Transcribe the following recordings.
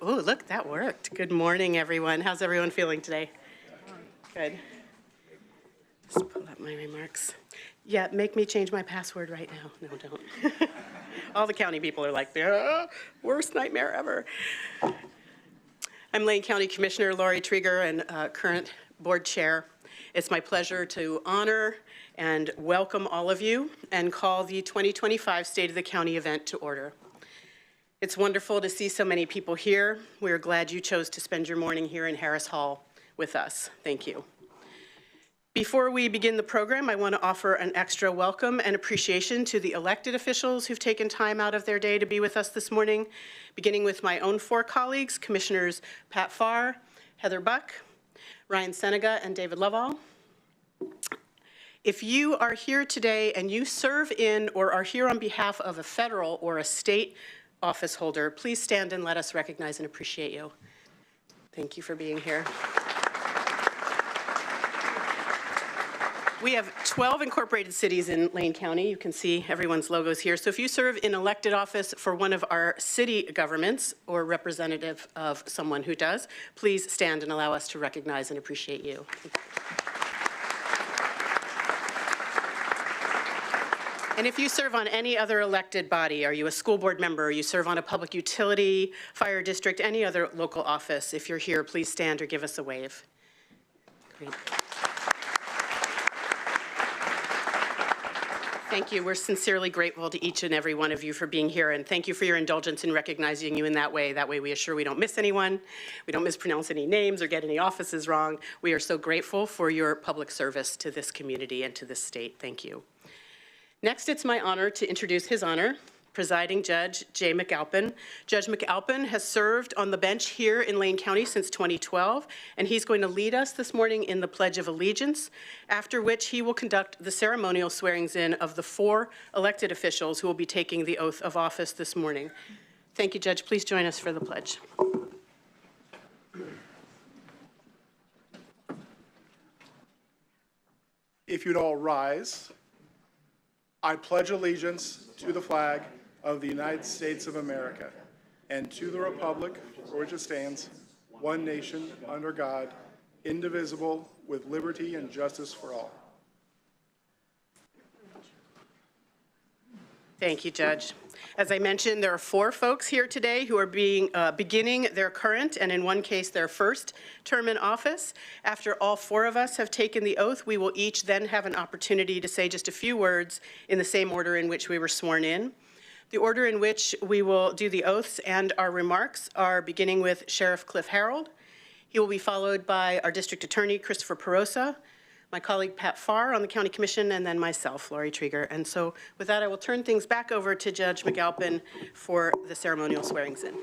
Oh, look, that worked. Good morning, everyone. How's everyone feeling today? Good. Let's pull up my remarks. Yeah, make me change my password right now. No, don't. All the county people are like, worst nightmare ever. I'm Lane County Commissioner Lori Trieger and current board chair. It's my pleasure to honor and welcome all of you and call the 2025 State of the County event to order. It's wonderful to see so many people here. We're glad you chose to spend your morning here in Harris Hall with us. Thank you. Before we begin the program, I want to offer an extra welcome and appreciation to the elected officials who've taken time out of their day to be with us this morning, beginning with my own 4 colleagues, Commissioners Pat Farr, Heather Buck, Ryan Senega, and David Lovall. If you are here today and you serve in or are here on behalf of a federal or a state office holder, please stand and let us recognize and appreciate you. Thank you for being here. We have 12 incorporated cities in Lane County. You can see everyone's logos here. So if you serve in elected office for one of our city governments or representative of someone who does, please stand and allow us to recognize and appreciate you. And if you serve on any other elected body, are you a school board member, you serve on a public utility, fire district, any other local office, if you're here, please stand or give us a wave. Great. Thank you. We're sincerely grateful to each and every one of you for being here, and thank you for your indulgence in recognizing you in that way. That way we assure we don't miss anyone, we don't mispronounce any names or get any offices wrong. We are so grateful for your public service to this community and to this state. Thank you. Next, it's my honor to introduce His Honor, Presiding Judge Jay McAlpin. Judge McAlpin has served on the bench here in Lane County since 2012, and he's going to lead us this morning in the Pledge of Allegiance, after which he will conduct the ceremonial swearings-in of the 4 elected officials who will be taking the oath of office this morning. Thank you, Judge. Please join us for the pledge. If you'd all rise, I pledge allegiance to the flag of the United States of America and to the republic for which it stands, one nation, under God, indivisible, with liberty and justice for all. Thank you, Judge. As I mentioned, there are 4 folks here today who are beginning their current, and in one case, their first term in office. After all 4 of us have taken the oath, we will each then have an opportunity to say just a few words in the same order in which we were sworn in. The order in which we will do the oaths and our remarks are beginning with Sheriff Cliff Harold. He will be followed by our District Attorney, Christopher Perosa, my colleague Pat Farr on the County Commission, and then myself, Lori Trieger. And so with that, I will turn things back over to Judge McAlpin for the ceremonial swearings-in.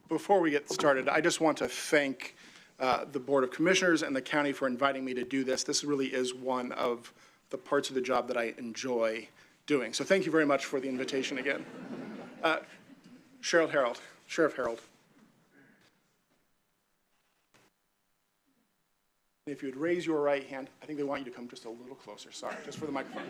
Before we get started, I just want to thank the Board of Commissioners and the county for inviting me to do this. This really is one of the parts of the job that I enjoy doing. So thank you very much for the invitation again. Sheriff Harold. If you'd raise your right hand, I think they want you to come just a little closer. Sorry, just for the microphone.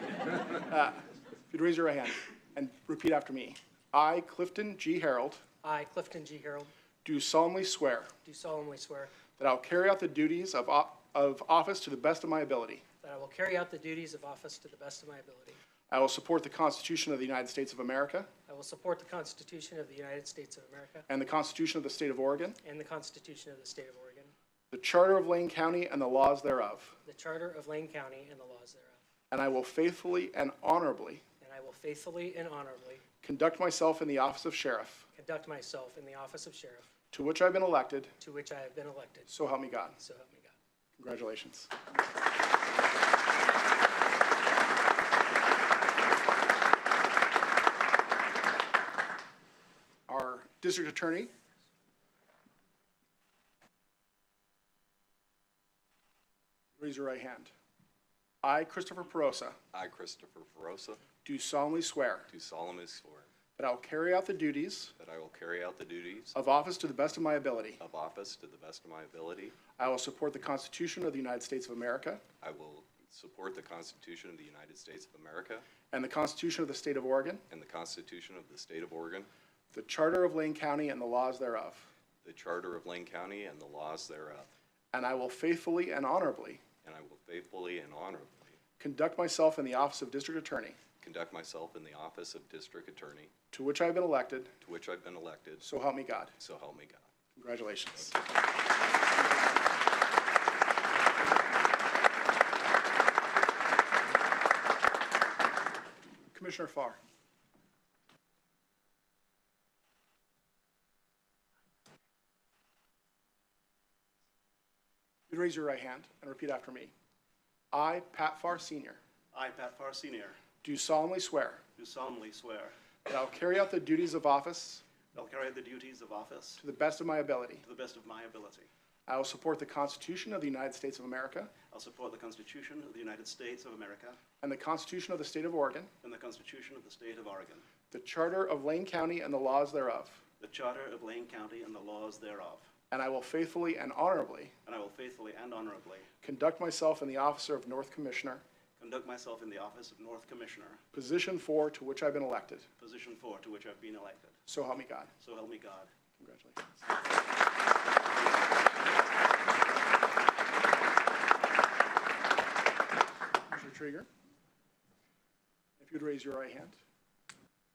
If you'd raise your right hand and repeat after me. I, Clifton G. Harold. I, Clifton G. Harold. Do solemnly swear. Do solemnly swear. That I will carry out the duties of office to the best of my ability. That I will carry out the duties of office to the best of my ability. I will support the Constitution of the United States of America. I will support the Constitution of the United States of America. And the Constitution of the State of Oregon. And the Constitution of the State of Oregon. The Charter of Lane County and the laws thereof. The Charter of Lane County and the laws thereof. And I will faithfully and honorably. And I will faithfully and honorably. Conduct myself in the office of sheriff. Conduct myself in the office of sheriff. To which I've been elected. To which I have been elected. So help me God. So help me God. Congratulations. Our district attorney. Raise your right hand. I, Christopher Perosa, I, Christopher Perosa, do solemnly swear do solemnly swear that I will carry out the duties that I will carry out the duties of office to the best of my ability. of office to the best of my ability. I will support the Constitution of the United States of America I will support the Constitution of the United States of America and the Constitution of the State of Oregon, and the Constitution of the State of Oregon, the Charter of Lane County and the laws thereof. the Charter of Lane County and the laws thereof. And I will faithfully and honorably And I will faithfully and honorably conduct myself in the office of District Attorney conduct myself in the office of District Attorney, to which I have been elected, to which I've been elected, so help me God. so help me God. Congratulations. Commissioner Farr. You'd raise your right hand and repeat after me. I, Pat Farr Sr., I, Pat Farr Sr., do solemnly swear do solemnly swear that I will carry out the duties of office that I will carry out the duties of office to the best of my ability. to the best of my ability. I will support the Constitution of the United States of America I'll support the Constitution of the United States of America and the Constitution of the State of Oregon, and the Constitution of the State of Oregon, the Charter of Lane County and the laws thereof, the Charter of Lane County and the laws thereof, and I will faithfully and honorably and I will faithfully and honorably conduct myself in the office of North Commissioner, conduct myself in the office of North Commissioner, position 4 to which I've been elected. position 4 to which I've been elected. So help me God. So help me God. Congratulations. Commissioner Trieger, if you'd raise your right hand.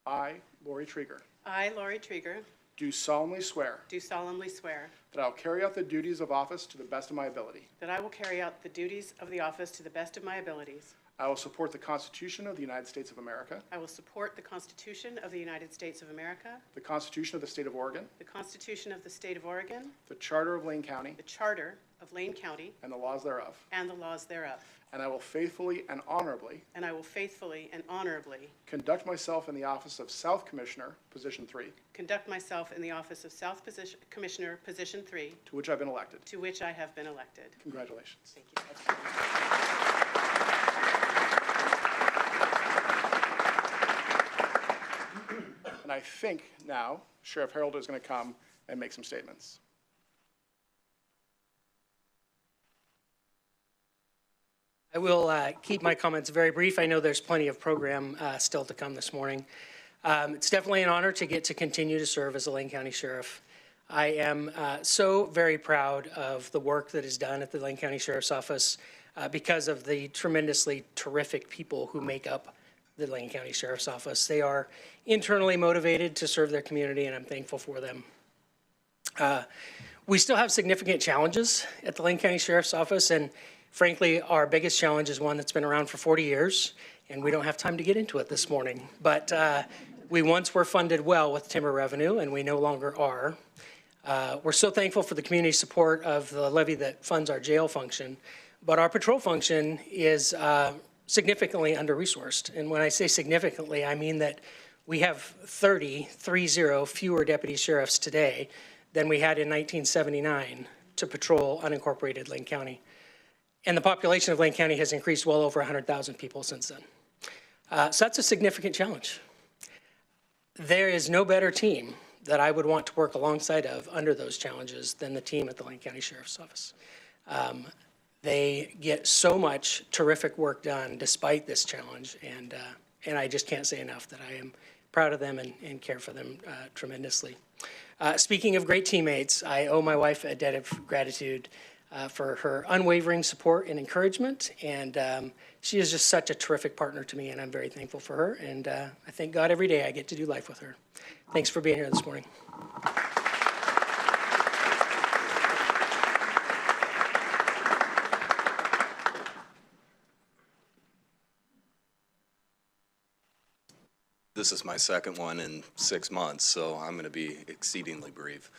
I, Lori Trieger, I, Lori Trieger, do solemnly swear do solemnly swear that I will carry out the duties of office to the best of my ability. that I will carry out the duties of the office to the best of my abilities. I will support the Constitution of the United States of America, I will support the Constitution of the United States of America, the Constitution of the State of Oregon, the Constitution of the State of Oregon, the Charter of Lane County, the Charter of Lane County, and the laws thereof. and the laws thereof. And I will faithfully and honorably And I will faithfully and honorably conduct myself in the office of South Commissioner, position 3, conduct myself in the office of Commissioner, Position 3, to which I've been elected. to which I have been elected. Congratulations. Thank you. And I think now Sheriff Harold is going to come and make some statements. I will keep my comments very brief. I know there's plenty of program still to come this morning. It's definitely an honor to get to continue to serve as a Lane County Sheriff. I am so very proud of the work that is done at the Lane County Sheriff's Office because of the tremendously terrific people who make up the Lane County Sheriff's Office. They are internally motivated to serve their community, and I'm thankful for them. We still have significant challenges at the Lane County Sheriff's Office, and frankly, our biggest challenge is one that's been around for 40 years, and we don't have time to get into it this morning. But we once were funded well with timber revenue, and we no longer are. We're so thankful for the community support of the levy that funds our jail function, but our patrol function is significantly under-resourced. And when I say significantly, I mean that we have 30 fewer deputy sheriffs today than we had in 1979 to patrol unincorporated Lane County. And the population of Lane County has increased well over 100,000 people since then. So that's a significant challenge. There is no better team that I would want to work alongside of under those challenges than the team at the Lane County Sheriff's Office. They get so much terrific work done despite this challenge, and I just can't say enough that I am proud of them and care for them tremendously. Speaking of great teammates, I owe my wife a debt of gratitude for her unwavering support and encouragement, and she is just such a terrific partner to me, and I'm very thankful for her, and I thank God every day I get to do life with her. Thanks for being here this morning. This is my second one in 6 months, so I'm going to be exceedingly brief.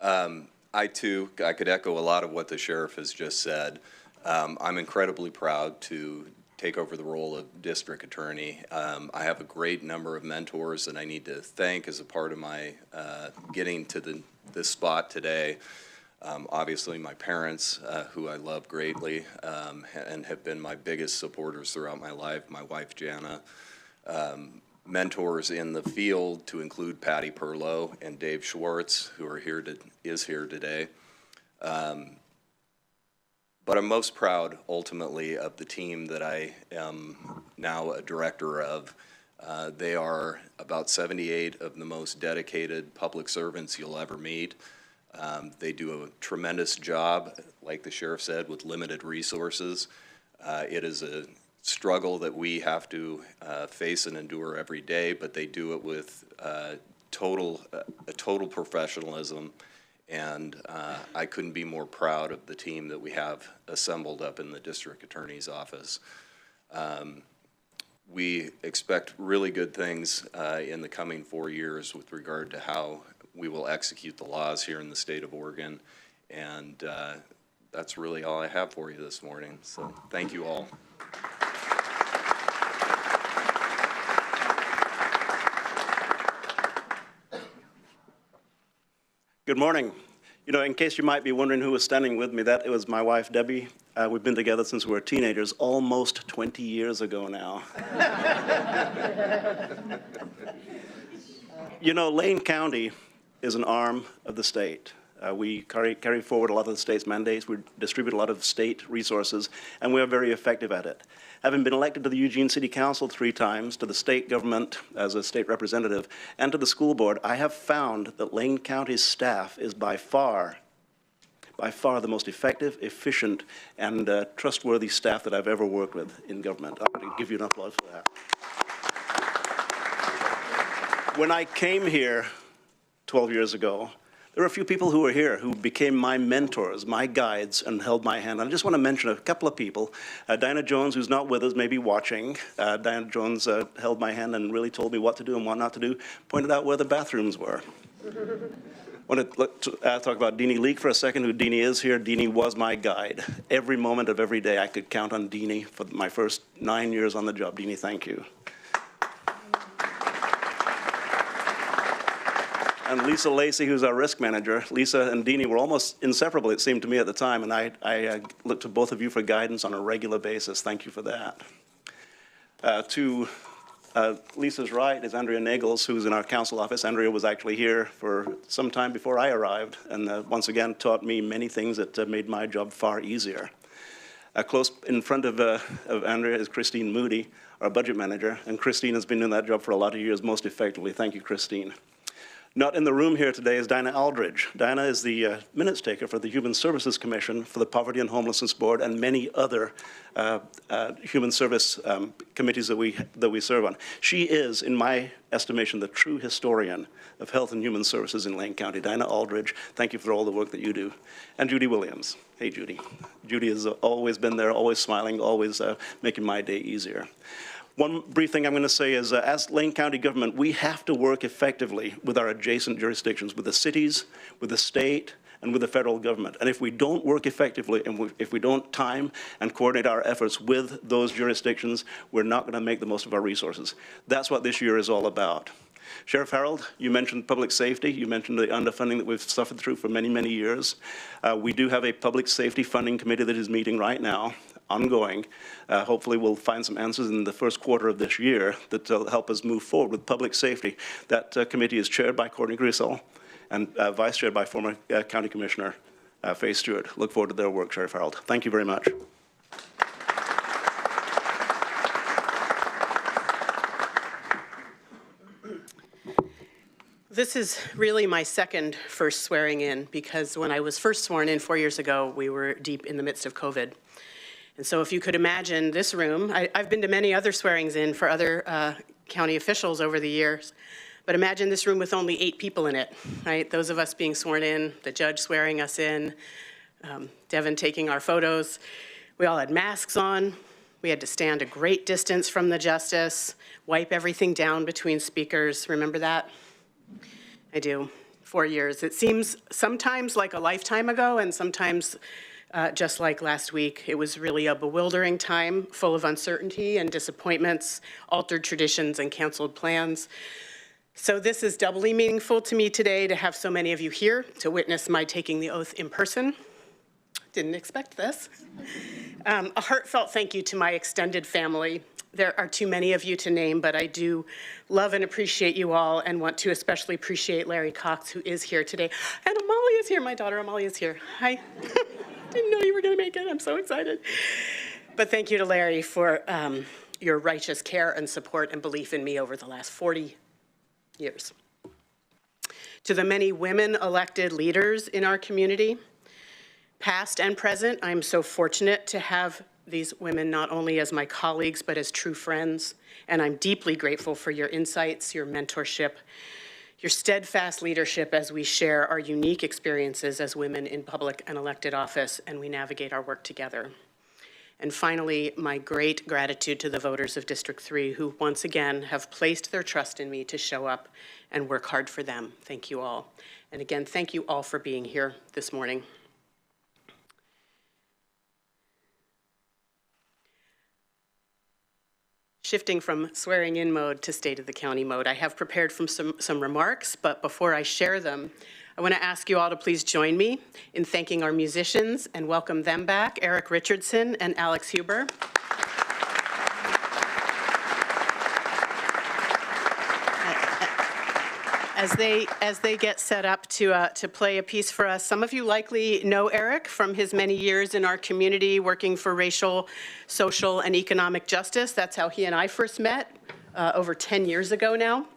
I could echo a lot of what the sheriff has just said. I'm incredibly proud to take over the role of district attorney. I have a great number of mentors that I need to thank as a part of my getting to this spot today. Obviously, my parents, who I love greatly and have been my biggest supporters throughout my life, my wife, Jana. Mentors in the field to include Patty Perlow and Dave Schwartz, who is here today. But I'm most proud, ultimately, of the team that I am now a director of. They are about 78 of the most dedicated public servants you'll ever meet. They do a tremendous job, like the sheriff said, with limited resources. It is a struggle that we have to face and endure every day, but they do it with total professionalism. And I couldn't be more proud of the team that we have assembled up in the district attorney's office. We expect really good things in the coming 4 years with regard to how we will execute the laws here in the state of Oregon. And that's really all I have for you this morning. So thank you all. Good morning. You know, in case you might be wondering who was standing with me, that it was my wife, Debbie. We've been together since we were teenagers, almost 20 years ago now. You know, Lane County is an arm of the state. We carry forward a lot of the state's mandates. We distribute a lot of state resources, and we are very effective at it. Having been elected to the Eugene City Council 3 times, to the state government as a state representative, and to the school board, I have found that Lane County's staff is by far the most effective, efficient, and trustworthy staff that I've ever worked with in government. I'm going to give you an applause for that. When I came here 12 years ago, there were a few people who were here who became my mentors, my guides, and held my hand. And I just want to mention a couple of people. Diana Jones, who's not with us, may be watching. Diana Jones held my hand and really told me what to do and what not to do, pointed out where the bathrooms were. I want to talk about Deanie Leak for a second, who Deanie is here. Deanie was my guide. Every moment of every day I could count on Deanie for my first 9 years on the job. Deanie, thank you. And Lisa Lacey, who's our risk manager. Lisa and Deanie were almost inseparable, it seemed to me at the time, and I look to both of you for guidance on a regular basis. Thank you for that. To Lisa's right is Andrea Nagels, who's in our council office. Andrea was actually here for some time before I arrived, and once again taught me many things that made my job far easier. Close in front of Andrea is Christine Moody, our budget manager, and Christine has been doing that job for a lot of years most effectively. Thank you, Christine. Not in the room here today is Diana Aldridge. Diana is the minutes taker for the Human Services Commission, for the Poverty and Homelessness Board, and many other human service committees that we serve on. She is, in my estimation, the true historian of health and human services in Lane County. Diana Aldridge, thank you for all the work that you do. And Judy Williams. Hey, Judy. Judy has always been there, always smiling, always making my day easier. One brief thing I'm going to say is, as Lane County government, we have to work effectively with our adjacent jurisdictions, with the cities, with the state, and with the federal government. And if we don't work effectively, and if we don't time and coordinate our efforts with those jurisdictions, we're not going to make the most of our resources. That's what this year is all about. Sheriff Harold, you mentioned public safety. You mentioned the underfunding that we've suffered through for many, many years. We do have a public safety funding committee that is meeting right now, ongoing. Hopefully we'll find some answers in the first quarter of this year that will help us move forward with public safety. That committee is chaired by Courtney Grisel and vice chaired by former County Commissioner Faye Stewart. Look forward to their work, Sheriff Harold. Thank you very much. This is really my second first swearing in, because when I was first sworn in 4 years ago, we were deep in the midst of COVID. And so if you could imagine this room, I've been to many other swearings in for other county officials over the years, but imagine this room with only 8 people in it, right? Those of us being sworn in, the judge swearing us in, Devin taking our photos. We all had masks on. We had to stand a great distance from the justice, wipe everything down between speakers. Remember that? I do. 4 years. It seems sometimes like a lifetime ago, and sometimes just like last week. It was really a bewildering time, full of uncertainty and disappointments, altered traditions, and canceled plans. So this is doubly meaningful to me today to have so many of you here to witness my taking the oath in person. Didn't expect this. A heartfelt thank you to my extended family. There are too many of you to name, but I do love and appreciate you all, and want to especially appreciate Larry Cox, who is here today. And Amalia is here, my daughter Amalia is here. Hi. Didn't know you were gonna make it, I'm so excited. But thank you to Larry for your righteous care and support and belief in me over the last 40 years. To the many women elected leaders in our community, past and present, I'm so fortunate to have these women not only as my colleagues, but as true friends. And I'm deeply grateful for your insights, your mentorship, your steadfast leadership as we share our unique experiences as women in public and elected office, and we navigate our work together. And finally, my great gratitude to the voters of District 3 who once again have placed their trust in me to show up and work hard for them. Thank you all. And again, thank you all for being here this morning. Shifting from swearing in mode to State of the County mode, I have prepared some remarks, but before I share them, I want to ask you all to please join me in thanking our musicians and welcome them back, Eric Richardson and Alex Huber. As they get set up to play a piece for us, some of you likely know Eric from his many years in our community working for racial, social, and economic justice. That's how he and I first met over 10 years ago now.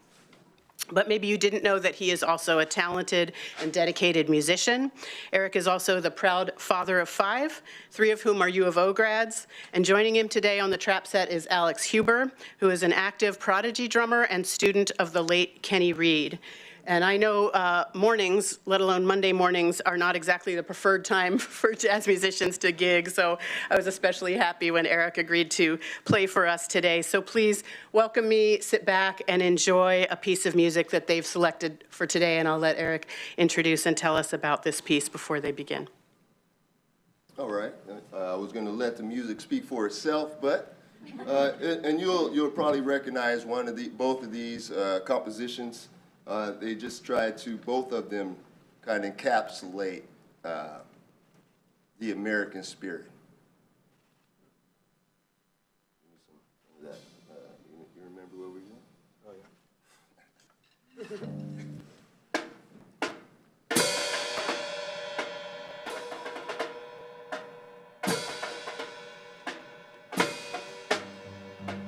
But maybe you didn't know that he is also a talented and dedicated musician. Eric is also the proud father of 5, 3 of whom are U of O grads. And joining him today on the trap set is Alex Huber, who is an active Prodigy drummer and student of the late Kenny Reed. And I know mornings, let alone Monday mornings, are not exactly the preferred time for jazz musicians to gig, so I was especially happy when Eric agreed to play for us today. So please welcome me, sit back, and enjoy a piece of music that they've selected for today, and I'll let Eric introduce and tell us about this piece before they begin. All right. I was going to let the music speak for itself, but and you'll probably recognize both of these compositions. They just tried to, both of them, kind of encapsulate the American spirit. You remember where we went? Oh, yeah.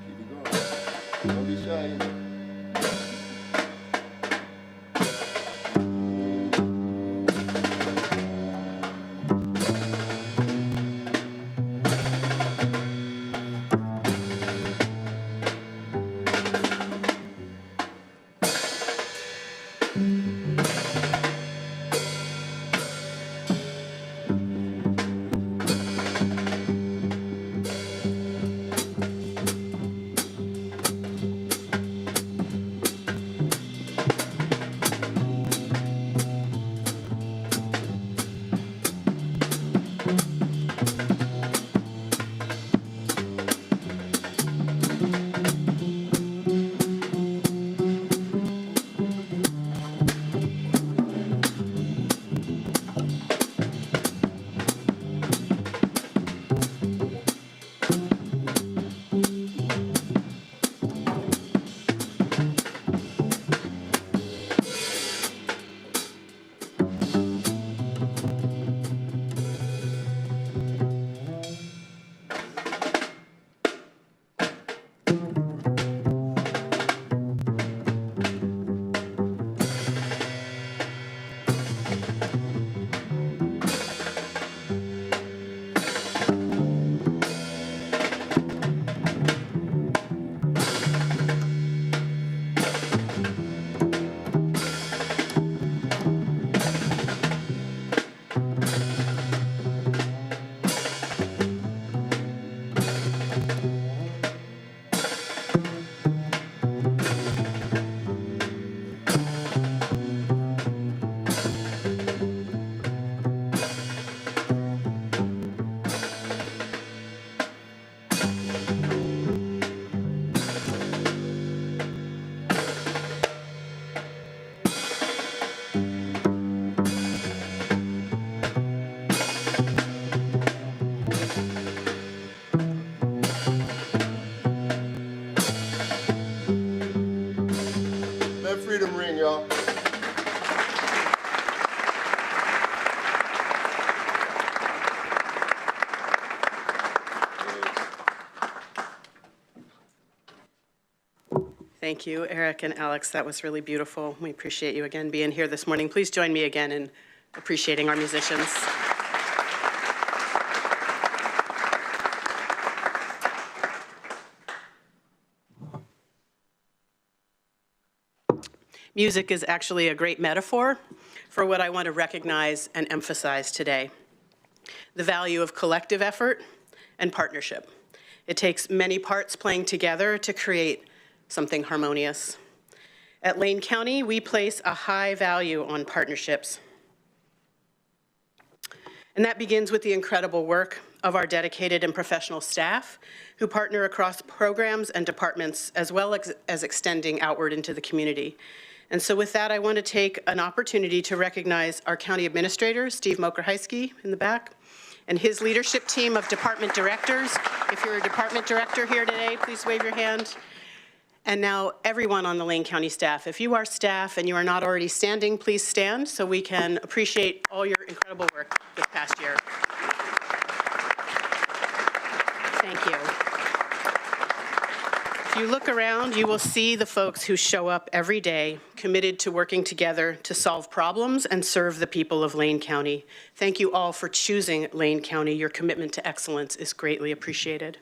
Keep it going. Don't be shy, you know. Freedom ring, y'all. Thank you, Eric and Alex. That was really beautiful. We appreciate you again being here this morning. Please join me again in appreciating our musicians. Music is actually a great metaphor for what I want to recognize and emphasize today: the value of collective effort and partnership. It takes many parts playing together to create something harmonious. At Lane County, we place a high value on partnerships. And that begins with the incredible work of our dedicated and professional staff who partner across programs and departments, as well as extending outward into the community. And so with that, I want to take an opportunity to recognize our county administrator, Steve Mokerheisky, in the back, and his leadership team of department directors. If you're a department director here today, please wave your hand. And now everyone on the Lane County staff. If you are staff and you are not already standing, please stand so we can appreciate all your incredible work this past year. Thank you. If you look around, you will see the folks who show up every day, committed to working together to solve problems and serve the people of Lane County. Thank you all for choosing Lane County. Your commitment to excellence is greatly appreciated.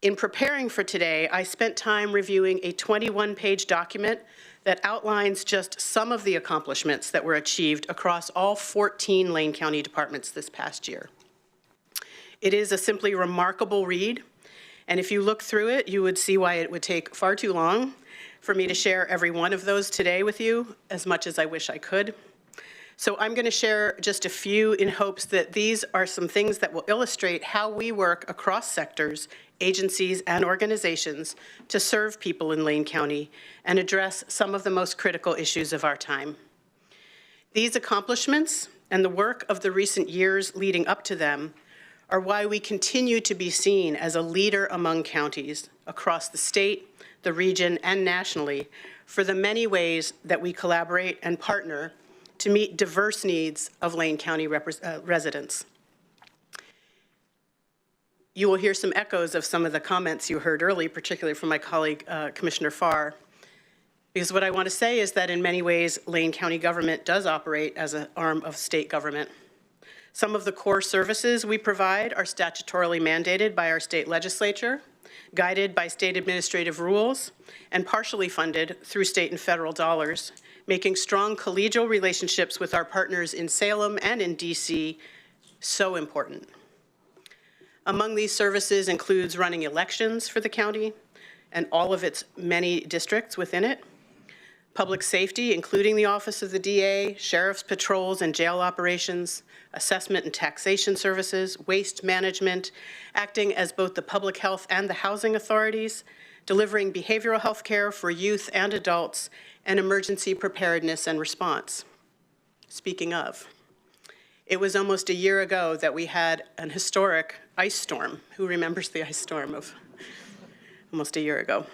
In preparing for today, I spent time reviewing a 21-page document that outlines just some of the accomplishments that were achieved across all 14 Lane County departments this past year. It is a simply remarkable read, and if you look through it, you would see why it would take far too long for me to share every one of those today with you, as much as I wish I could. So I'm going to share just a few in hopes that these are some things that will illustrate how we work across sectors, agencies, and organizations to serve people in Lane County and address some of the most critical issues of our time. These accomplishments and the work of the recent years leading up to them are why we continue to be seen as a leader among counties across the state, the region, and nationally for the many ways that we collaborate and partner to meet diverse needs of Lane County residents. You will hear some echoes of some of the comments you heard early, particularly from my colleague, Commissioner Farr, because what I want to say is that in many ways, Lane County government does operate as an arm of state government. Some of the core services we provide are statutorily mandated by our state legislature, guided by state administrative rules, and partially funded through state and federal dollars, making strong collegial relationships with our partners in Salem and in DC so important. Among these services includes running elections for the county and all of its many districts within it, public safety, including the Office of the DA, sheriff's patrols and jail operations, assessment and taxation services, waste management, acting as both the public health and the housing authorities, delivering behavioral health care for youth and adults, and emergency preparedness and response. Speaking of, it was almost a year ago that we had an historic ice storm. Who remembers the ice storm of almost a year ago?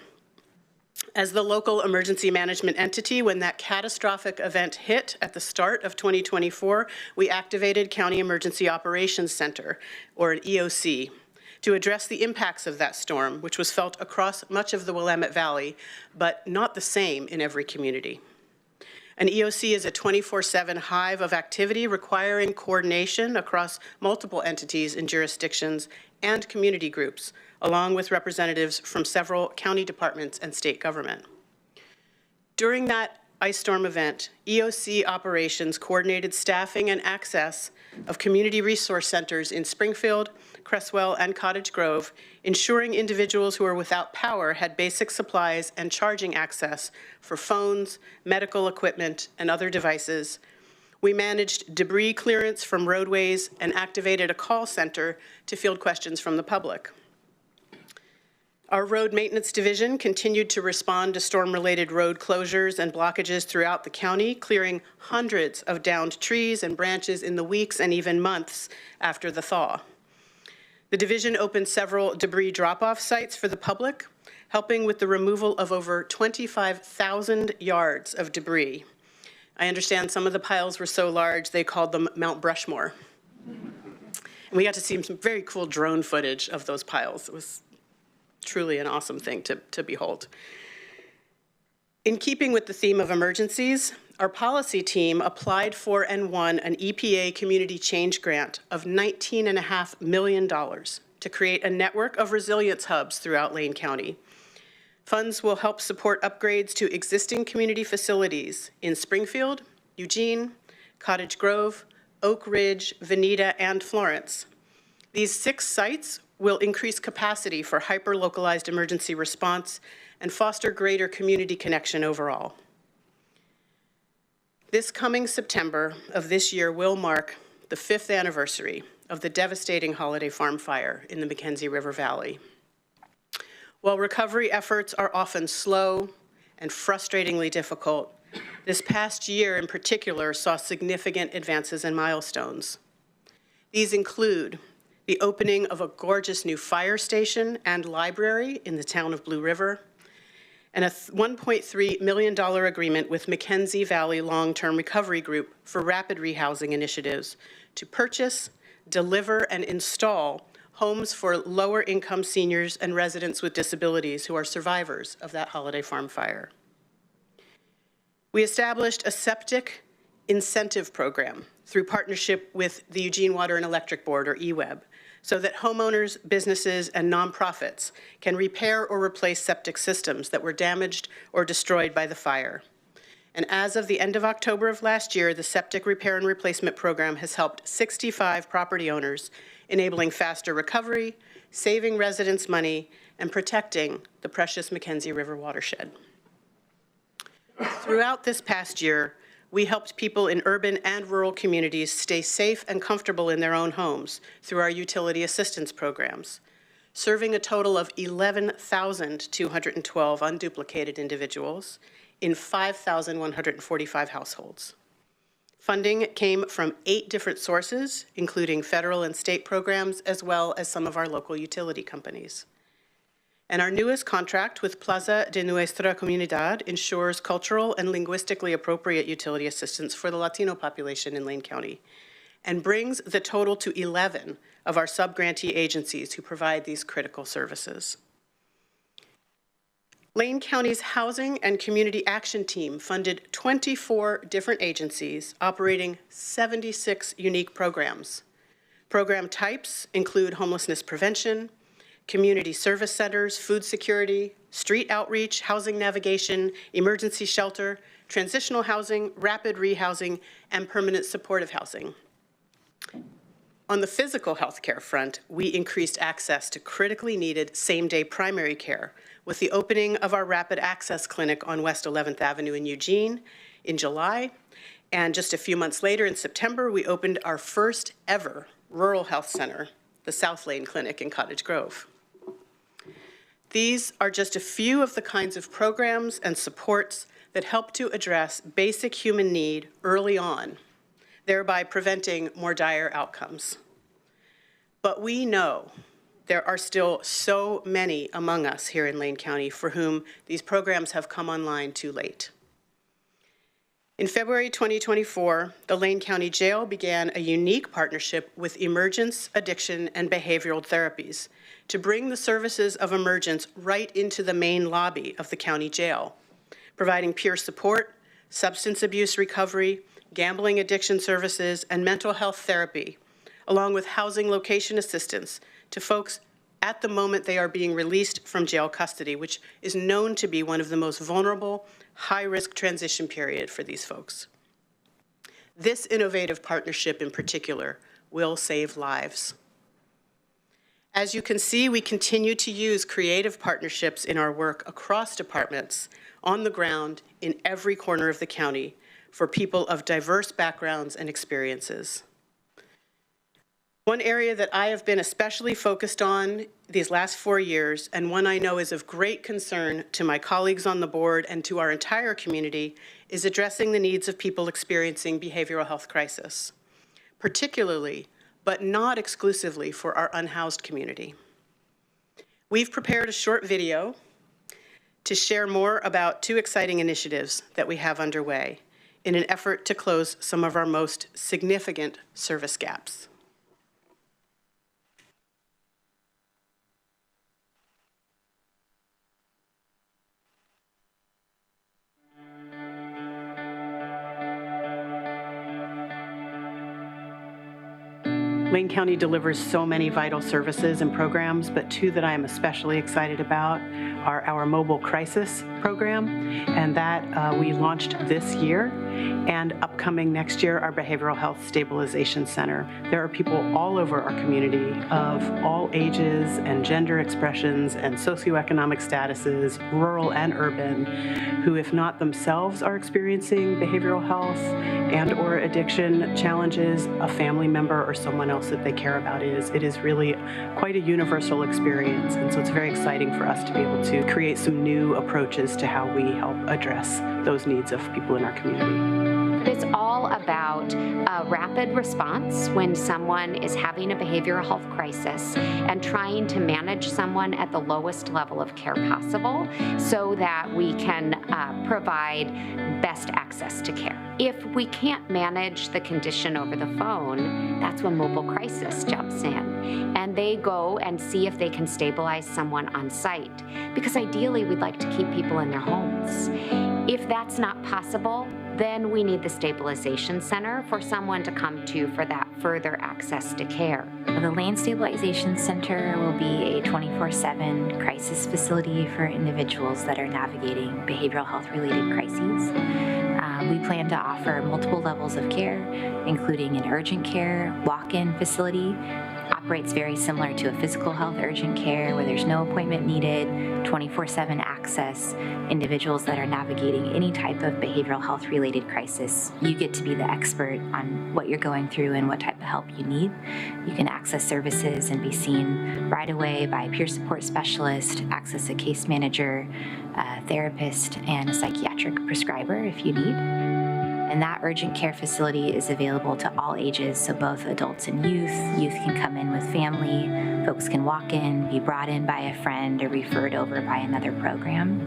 As the local emergency management entity, when that catastrophic event hit at the start of 2024, we activated County Emergency Operations Center, or an EOC, to address the impacts of that storm, which was felt across much of the Willamette Valley, but not the same in every community. An EOC is a 24/7 hive of activity requiring coordination across multiple entities and jurisdictions and community groups, along with representatives from several county departments and state government. During that ice storm event, EOC operations coordinated staffing and access of community resource centers in Springfield, Cresswell, and Cottage Grove, ensuring individuals who are without power had basic supplies and charging access for phones, medical equipment, and other devices. We managed debris clearance from roadways and activated a call center to field questions from the public. Our road maintenance division continued to respond to storm-related road closures and blockages throughout the county, clearing hundreds of downed trees and branches in the weeks and even months after the thaw. The division opened several debris drop-off sites for the public, helping with the removal of over 25,000 yards of debris. I understand some of the piles were so large they called them Mount Brushmore. And we got to see some very cool drone footage of those piles. It was truly an awesome thing to behold. In keeping with the theme of emergencies, our policy team applied for and won an EPA Community Change Grant of $19.5 million to create a network of resilience hubs throughout Lane County. Funds will help support upgrades to existing community facilities in Springfield, Eugene, Cottage Grove, Oak Ridge, Veneta, and Florence. These 6 sites will increase capacity for hyper-localized emergency response and foster greater community connection overall. This coming September of this year will mark the 5th anniversary of the devastating Holiday Farm fire in the McKenzie River Valley. While recovery efforts are often slow and frustratingly difficult, this past year in particular saw significant advances and milestones. These include the opening of a gorgeous new fire station and library in the town of Blue River, and a $1.3 million agreement with McKenzie Valley Long-Term Recovery Group for rapid rehousing initiatives to purchase, deliver, and install homes for lower-income seniors and residents with disabilities who are survivors of that Holiday Farm fire. We established a septic incentive program through partnership with the Eugene Water and Electric Board, or EWEB, so that homeowners, businesses, and nonprofits can repair or replace septic systems that were damaged or destroyed by the fire. And as of the end of October of last year, the septic repair and replacement program has helped 65 property owners, enabling faster recovery, saving residents money, and protecting the precious McKenzie River watershed. Throughout this past year, we helped people in urban and rural communities stay safe and comfortable in their own homes through our utility assistance programs, serving a total of 11,212 unduplicated individuals in 5,145 households. Funding came from 8 different sources, including federal and state programs, as well as some of our local utility companies. And our newest contract with Plaza de Nuestra Comunidad ensures cultural and linguistically appropriate utility assistance for the Latino population in Lane County, and brings the total to 11 of our sub-grantee agencies who provide these critical services. Lane County's Housing and Community Action Team funded 24 different agencies operating 76 unique programs. Program types include homelessness prevention, community service centers, food security, street outreach, housing navigation, emergency shelter, transitional housing, rapid rehousing, and permanent supportive housing. On the physical health care front, we increased access to critically needed same-day primary care with the opening of our Rapid Access Clinic on West 11th Avenue in Eugene in July. And just a few months later in September, we opened our first ever rural health center, the South Lane Clinic in Cottage Grove. These are just a few of the kinds of programs and supports that help to address basic human need early on, thereby preventing more dire outcomes. But we know there are still so many among us here in Lane County for whom these programs have come online too late. In February 2024, the Lane County Jail began a unique partnership with Emergence, Addiction, and Behavioral Therapies to bring the services of Emergence right into the main lobby of the county jail, providing peer support, substance abuse recovery, gambling addiction services, and mental health therapy, along with housing location assistance to folks at the moment they are being released from jail custody, which is known to be one of the most vulnerable, high-risk transition period for these folks. This innovative partnership in particular will save lives. As you can see, we continue to use creative partnerships in our work across departments, on the ground, in every corner of the county, for people of diverse backgrounds and experiences. One area that I have been especially focused on these last 4 years, and one I know is of great concern to my colleagues on the board and to our entire community, is addressing the needs of people experiencing behavioral health crisis, particularly, but not exclusively, for our unhoused community. We've prepared a short video to share more about 2 exciting initiatives that we have underway in an effort to close some of our most significant service gaps. Lane County delivers so many vital services and programs, but two that I am especially excited about are our mobile crisis program, and that we launched this year, and upcoming next year, our Behavioral Health Stabilization Center. There are people all over our community of all ages and gender expressions and socioeconomic statuses, rural and urban, who, if not themselves are experiencing behavioral health and or addiction challenges, a family member or someone else that they care about is. It is really quite a universal experience, and so it's very exciting for us to be able to create some new approaches to how we help address those needs of people in our community. It's all about a rapid response when someone is having a behavioral health crisis and trying to manage someone at the lowest level of care possible so that we can provide best access to care. If we can't manage the condition over the phone, that's when mobile crisis jumps in. And they go and see if they can stabilize someone on site, because ideally we'd like to keep people in their homes. If that's not possible, then we need the stabilization center for someone to come to for that further access to care. The Lane Stabilization Center will be a 24/7 crisis facility for individuals that are navigating behavioral health-related crises. We plan to offer multiple levels of care, including an urgent care walk-in facility. Operates very similar to a physical health urgent care where there's no appointment needed, 24/7 access. Individuals that are navigating any type of behavioral health related crisis, you get to be the expert on what you're going through and what type of help you need. You can access services and be seen right away by a peer support specialist, access a case manager, a therapist, and a psychiatric prescriber if you need. And that urgent care facility is available to all ages, so both adults and youth. Youth can come in with family, folks can walk in, be brought in by a friend, or referred over by another program.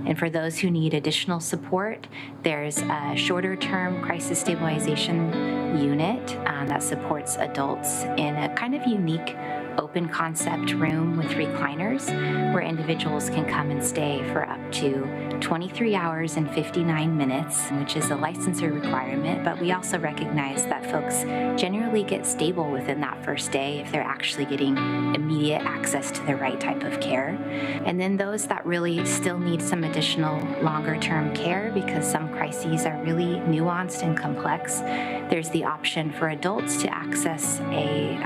And for those who need additional support, there's a shorter-term crisis stabilization unit that supports adults in a kind of unique open concept room with recliners where individuals can come and stay for up to 23 hours and 59 minutes, which is a licensure requirement, but we also recognize that folks generally get stable within that first day if they're actually getting immediate access to the right type of care. And then those that really still need some additional longer-term care because some crises are really nuanced and complex, there's the option for adults to access a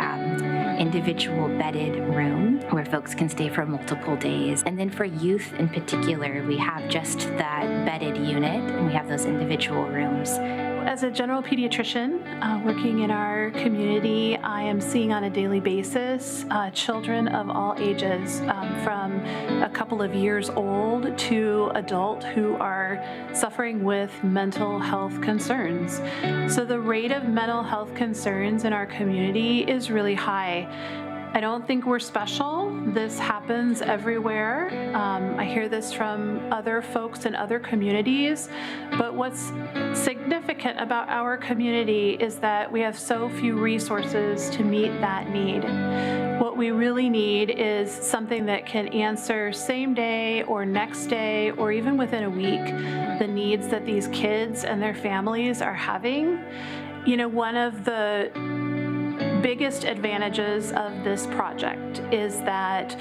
individual bedded room where folks can stay for multiple days. And then for youth in particular, we have just that bedded unit and we have those individual rooms. As a general pediatrician working in our community, I am seeing on a daily basis children of all ages, from a couple of years old to adult, who are suffering with mental health concerns. So the rate of mental health concerns in our community is really high. I don't think we're special. This happens everywhere. I hear this from other folks in other communities, but what's significant about our community is that we have so few resources to meet that need. What we really need is something that can answer same day or next day or even within a week the needs that these kids and their families are having. You know, one of the biggest advantages of this project is that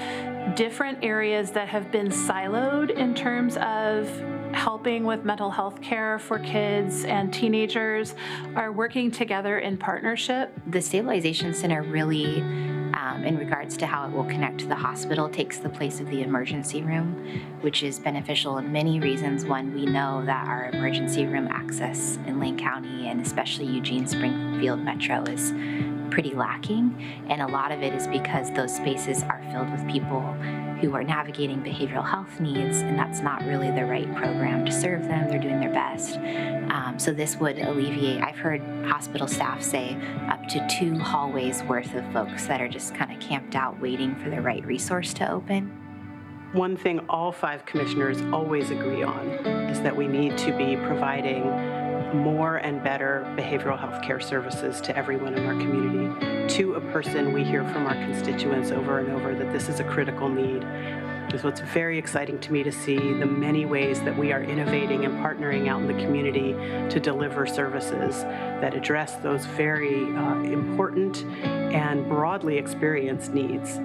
different areas that have been siloed in terms of helping with mental health care for kids and teenagers are working together in partnership. The Stabilization Center really, in regards to how it will connect to the hospital, takes the place of the emergency room, which is beneficial in many reasons. One, we know that our emergency room access in Lane County and especially Eugene Springfield Metro is pretty lacking, and a lot of it is because those spaces are filled with people who are navigating behavioral health needs, and that's not really the right program to serve them. They're doing their best. So this would alleviate, I've heard hospital staff say, up to 2 hallways worth of folks that are just kind of camped out waiting for the right resource to open. One thing all 5 commissioners always agree on is that we need to be providing more and better behavioral health care services to everyone in our community. To a person, we hear from our constituents over and over that this is a critical need. So it's very exciting to me to see the many ways that we are innovating and partnering out in the community to deliver services that address those very important and broadly experienced needs.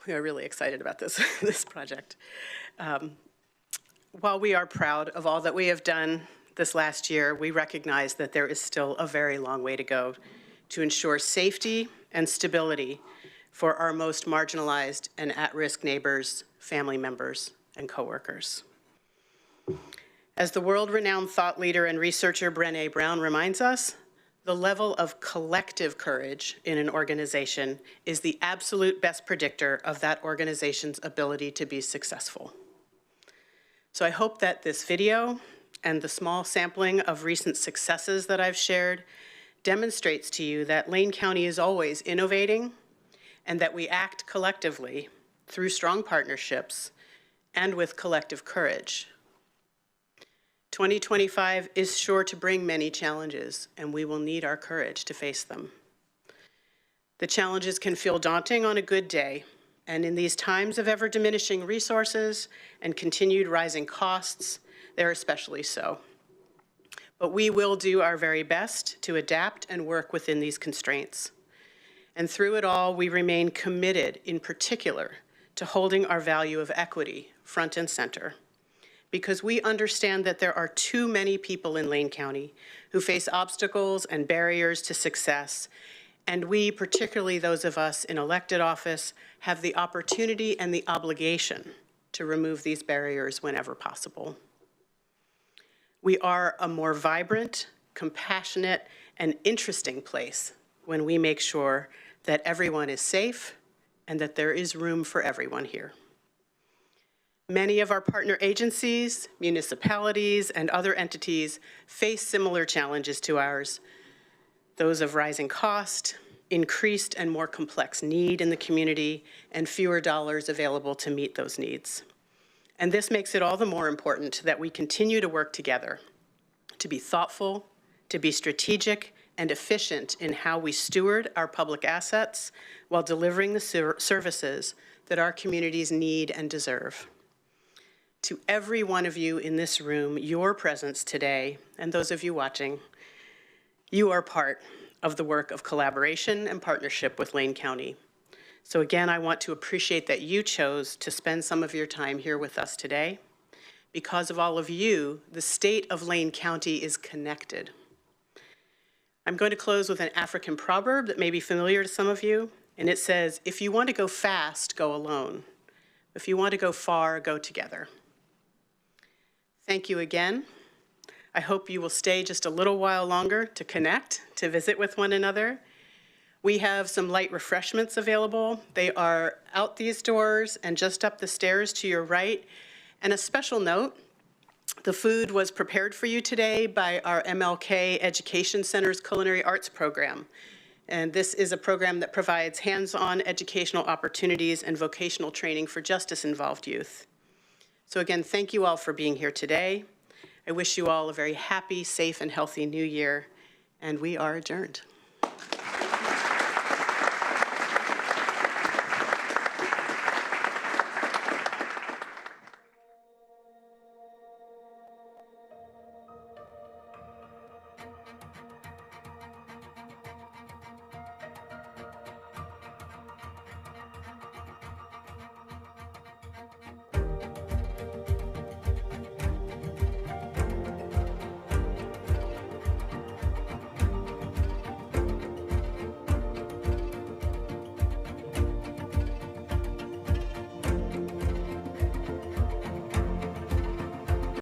We are really excited about this project. While we are proud of all that we have done this last year, we recognize that there is still a very long way to go to ensure safety and stability for our most marginalized and at-risk neighbors, family members, and coworkers. As the world-renowned thought leader and researcher Brené Brown reminds us, the level of collective courage in an organization is the absolute best predictor of that organization's ability to be successful. So I hope that this video and the small sampling of recent successes that I've shared demonstrates to you that Lane County is always innovating and that we act collectively through strong partnerships and with collective courage. 2025 is sure to bring many challenges, and we will need our courage to face them. The challenges can feel daunting on a good day, and in these times of ever-diminishing resources and continued rising costs, they're especially so. But we will do our very best to adapt and work within these constraints. And through it all, we remain committed, in particular, to holding our value of equity front and center, because we understand that there are too many people in Lane County who face obstacles and barriers to success, and we, particularly those of us in elected office, have the opportunity and the obligation to remove these barriers whenever possible. We are a more vibrant, compassionate, and interesting place when we make sure that everyone is safe and that there is room for everyone here. Many of our partner agencies, municipalities, and other entities face similar challenges to ours, those of rising cost, increased and more complex need in the community, and fewer dollars available to meet those needs. And this makes it all the more important that we continue to work together, to be thoughtful, to be strategic and efficient in how we steward our public assets while delivering the services that our communities need and deserve. To every one of you in this room, your presence today, and those of you watching, you are part of the work of collaboration and partnership with Lane County. So again, I want to appreciate that you chose to spend some of your time here with us today. Because of all of you, the state of Lane County is connected. I'm going to close with an African proverb that may be familiar to some of you, and it says, if you want to go fast, go alone. If you want to go far, go together. Thank you again. I hope you will stay just a little while longer to connect, to visit with one another. We have some light refreshments available. They are out these doors and just up the stairs to your right. And a special note, the food was prepared for you today by our MLK Education Center's Culinary Arts Program. And this is a program that provides hands-on educational opportunities and vocational training for justice-involved youth. So again, thank you all for being here today. I wish you all a very happy, safe, and healthy new year, and we are adjourned.